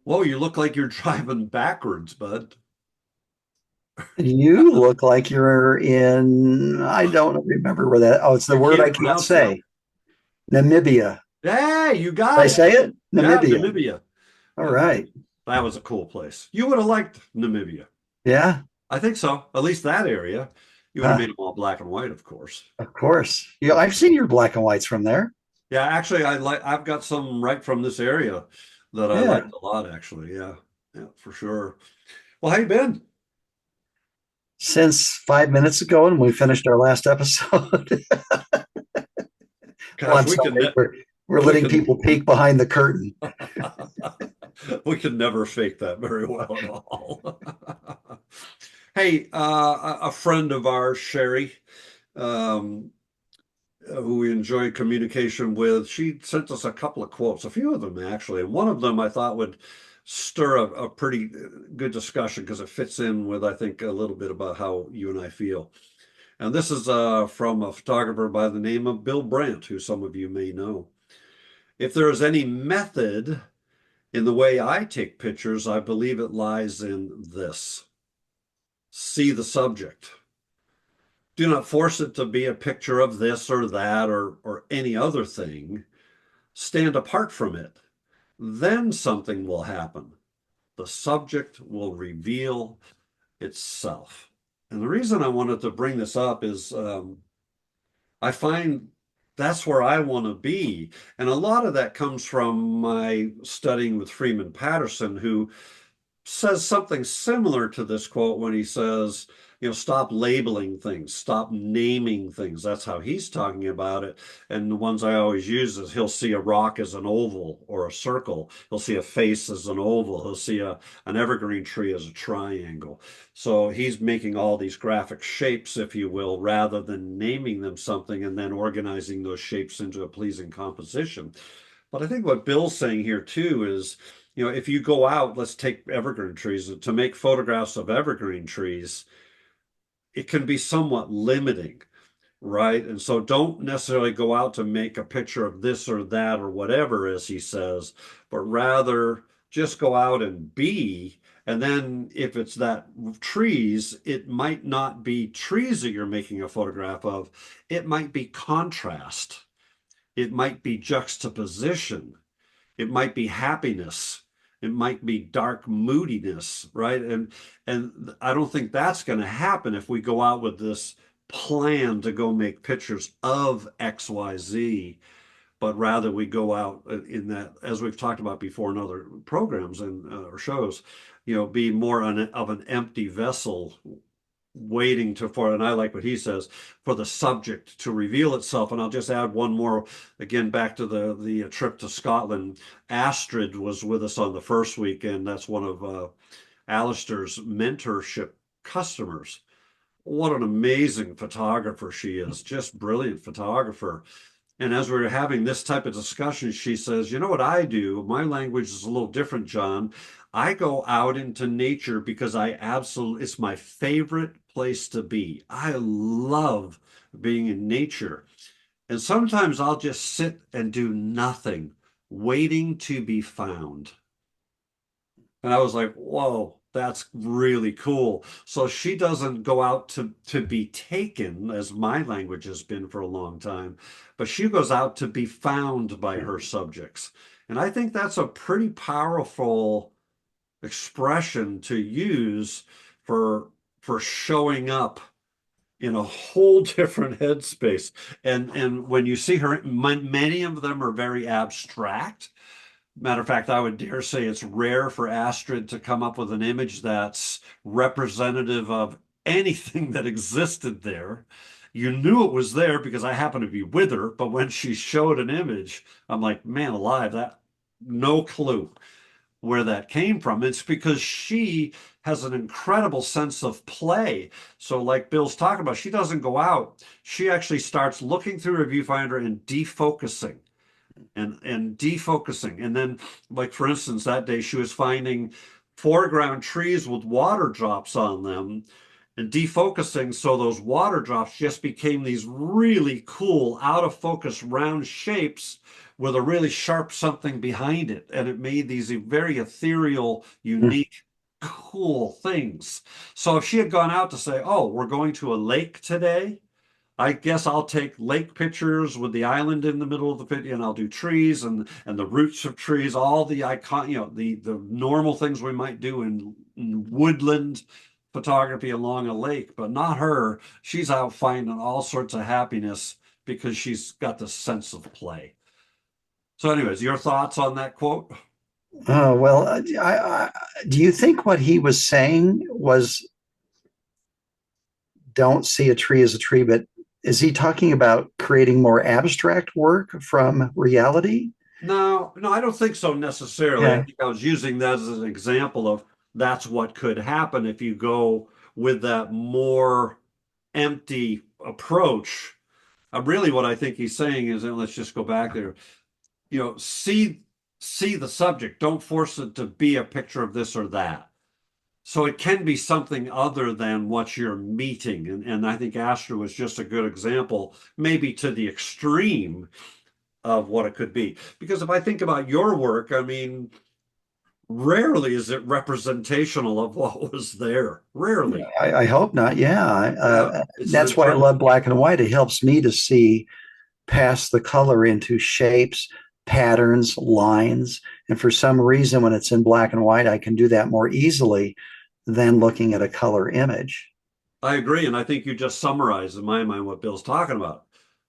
Whoa, you look like you're driving backwards, bud. You look like you're in, I don't remember where that, oh, it's the You word I can't can't pronounce it. say. Namibia. Hey, you Did I got it. say it? Yeah, Namibia. Namibia. All Yeah, right. that was a cool place. You would have liked Namibia. Yeah. I think so. At least that area. You would have Huh. made them all black and white, of course. Of course. Yeah, I've seen your black and whites from there. Yeah, actually, I've got some right from this area that I Yeah. liked a lot, actually. Yeah, yeah, for sure. Well, how you been? Since 5 minutes ago, and we finished our last episode. Oh, Gosh, I'm sorry. We're we letting can people peek behind the curtain. we can never fake that very well at all. Hey, a friend of ours, Sherry, um, who we enjoy communication with, she sent us a couple of quotes, a few of them actually, and one of them I thought would stir a pretty good discussion because it fits in with, I think, a little bit about how you and I feel. And this is from a photographer by the name of Bill Brandt, who some of you may know. If there is any method in the way I take pictures, I believe it lies in this. See the subject. Do not force it to be a picture of this or that or any other thing. Stand apart from it. Then something will happen. The subject will reveal itself. And the reason I wanted to bring this up is I find that's where I want to be. And a lot of that comes from my studying with Freeman Patterson, who says something similar to this quote when he says, stop labeling things, stop naming things. That's how he's talking about it. And the ones I always use is he'll see a rock as an oval or a circle. He'll see a face as an oval. He'll see an evergreen tree as a triangle. So he's making all these graphic shapes, if you will, rather than naming them something and then organizing those shapes into a pleasing composition. But I think what Bill's saying here too is, if you go out, let's take evergreen trees, to make photographs of evergreen trees, it can be somewhat limiting, right? And so don't necessarily go out to make a picture of this or that or whatever, as he says, but rather just go out and be. And then if it's that trees, it might not be trees that you're making a photograph of. It might be contrast. It might be juxtaposition. It might be happiness. It might be dark moodiness, right? And I don't think that's going to happen if we go out with this plan to go make pictures of XYZ, but rather we go out in that, as we've talked about before in other programs and or shows, be more of an empty vessel waiting to for, and I like what he says, for the subject to reveal itself. And I'll just add one more, again, back to the trip to Scotland. Astrid was with us on the first week, and that's one of Alistair's mentorship customers. What an amazing photographer she is, just brilliant photographer. And as we were having this type of discussion, she says, "You know what I do? My language is a little different, John. I go out into nature because it's my favorite place to be. I love being in nature. And sometimes I'll just sit and do nothing, waiting to be found." And I was like, whoa, that's really cool. So she doesn't go out to be taken, as my language has been for a long time, but she goes out to be found by her subjects. And I think that's a pretty powerful expression to use for for showing up in a whole different headspace. And when you see her, many of them are very abstract. Matter of fact, I would dare say it's rare for Astrid to come up with an image that's representative of anything that existed there. You knew it was there because I happened to be with her, but when she showed an image, I'm like, man alive, that no clue where that came from. It's because she has an incredible sense of play. So, like Bill's talking about, she doesn't go out. She actually starts looking through her viewfinder and defocusing and defocusing. And then, like for instance, that day she was finding foreground trees with water drops on them. and defocusing, so those water drops just became these really cool, out of focus, round shapes with a really sharp something behind it. And it made these very ethereal, Mm. unique, cool things. So if she had gone out to say, "Oh, we're going to a lake today," I guess I'll take lake pictures with the island in the middle of the picture, and I'll do trees and the roots of trees, all the icon, the normal things we might do in woodland photography along a lake, but not her. She's out finding all sorts of happiness because she's got this sense of play. So, anyways, your thoughts on that quote? Oh, well, do you think what he was saying was don't see a tree as a tree, but is he talking about creating more abstract work from reality? No, no, I don't think so necessarily. I Yeah. think I was using that as an example of that's what could happen if you go with that more empty approach. Really, what I think he's saying is, and let's just go back there, see the subject. Don't force it to be a picture of this or that. So it can be something other than what you're meeting. And I think Astra was just a good example, maybe to the extreme of what it could be. Because if I think about your work, I mean, rarely is it representational of what was there. Rarely. I hope not. Yeah. Yeah. It's an That's why I interpret. love black and white. It helps me to see past the color into shapes, patterns, lines. And for some reason, when it's in black and white, I can do that more easily than looking at a color image. I agree. And I think you just summarized in my mind what Bill's talking about.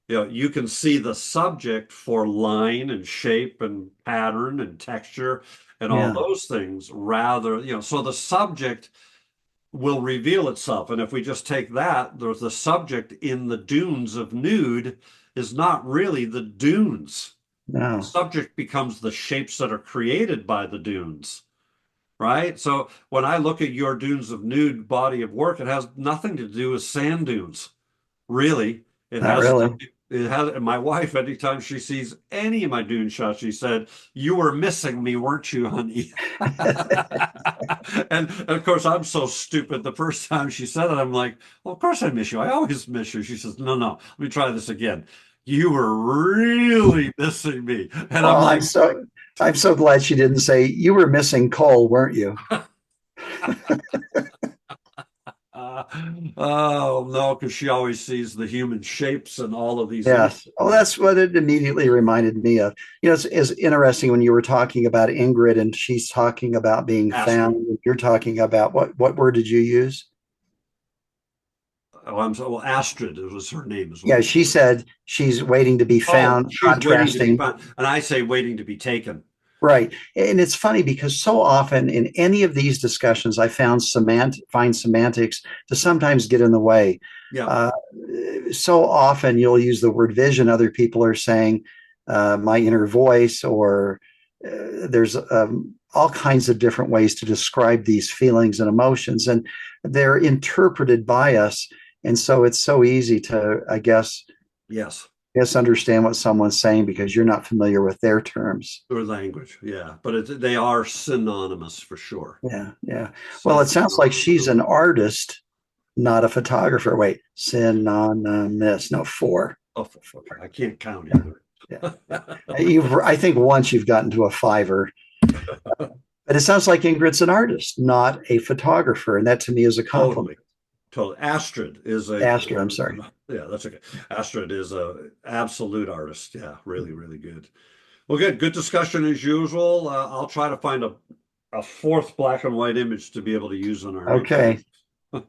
You can see the subject for line and shape and pattern and texture and all Yeah. those things rather, so the subject will reveal itself. And if we just take that, there's the subject in the dunes of nude is not really the dunes. The No, subject becomes the shapes that are created by the dunes, right? So when I look at your dunes of nude body of work, it has nothing to do with sand dunes, really. It not has really. it has, and my wife, anytime she sees any of my dune shots, she said, "You were missing me, weren't you, honey?" And of course, I'm so stupid. The first time she said it, I'm like, "Well, of course I miss you. I always miss you." She says, "No, no, let me try this again. You were really missing me." And I'm Well, like, I'm so glad she didn't say you were missing Cole, weren't you? uh, "Oh no," because she always sees the human shapes and all of these images. Yes. Oh, that's what it immediately reminded me of. It's interesting when you were talking about Ingrid and she's talking about being found. Astrid. You're talking about what word did you use? Oh, I'm so well. Astrid, it was her name, is what Yeah, I she said. said she's waiting to be Oh, found, she's waiting to be contrasting. found, and I say waiting to be taken. Right. And it's funny because so often in any of these discussions, I find semantics to sometimes get in the way. Yeah. Uh, so often you'll use the word vision. Other people are saying my inner voice, or there's all kinds of different ways to describe these feelings and emotions, and they're interpreted by us. And so it's so easy to, I guess, Yes. misunderstand what someone's saying because you're not familiar with their terms. Or language. Yeah, but they are synonymous for sure. Yeah, yeah. Well, it sounds like she's Synonymous. an artist, not a photographer. Wait, synonymous. No, four. Oh, okay. I can't count either. Yeah, yeah. I think once you've gotten to a fiver, but it sounds like Ingrid's an artist, not a photographer, and that to me is a compliment. Totally. Totally. Astrid is a Astrid, I'm sorry. yeah, that's okay. Astrid is a absolute artist. Yeah, really, really good. Well, good. Good discussion as usual. I'll try to find a fourth black and white image to be able to use in our next Okay. one.